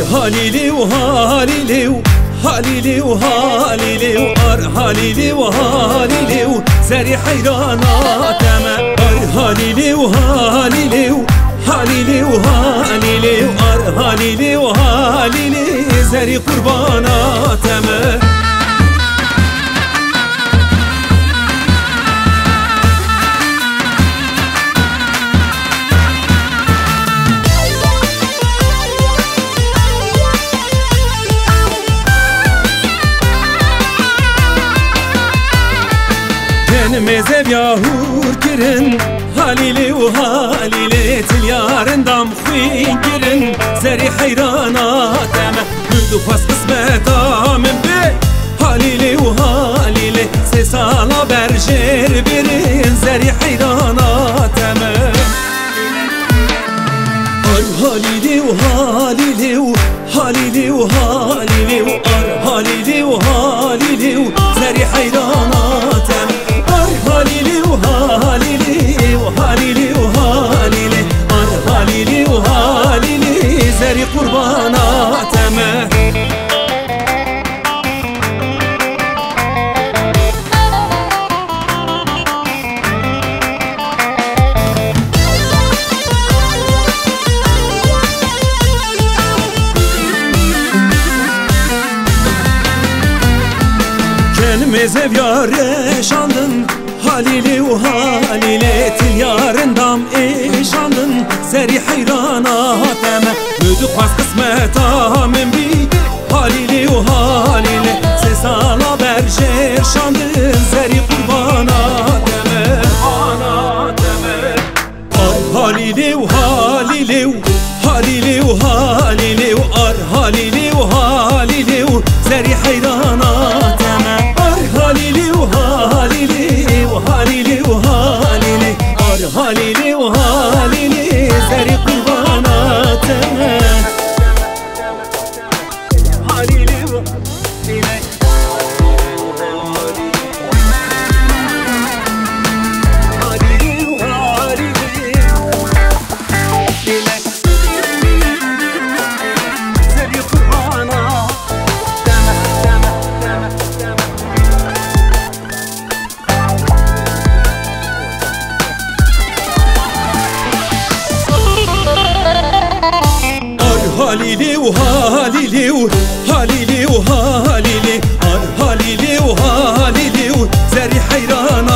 Halili و Halili و Halili و Halili و Halili و Halili و زری حیراناتم Halili و Halili و Halili و Halili و Halili و Halili زری قرباناتم Meze yahur kirin Halili و Halili til yarın dam xuyên kirin Zeri heyranatım Gürdu pas kısmetamın be Halili و Halili Se sala berjer birin Zeri heyranatım Halili و Halili و Halili و Halili و Halili و Halili و Zeri heyranatım Halili و Halili و Halili و Halili Halili و Halili زری قرباناتم Kendime zevyar yaşandın Halili و Halili til yarın dam eşandın Zeri heyranatım Müdü pas kısmetamın bi Halili و Halili Se sala berjer şandın Zeri kurbanatım Halili و Halili و Halili و Halili و Halili و Halili Zeri heyranatım Halili و Halili Halili و Halili Halili و Halili زری قرباناتم Halili و Halili Halili و Halili و Halili و Halili Halili و Halili زری حیران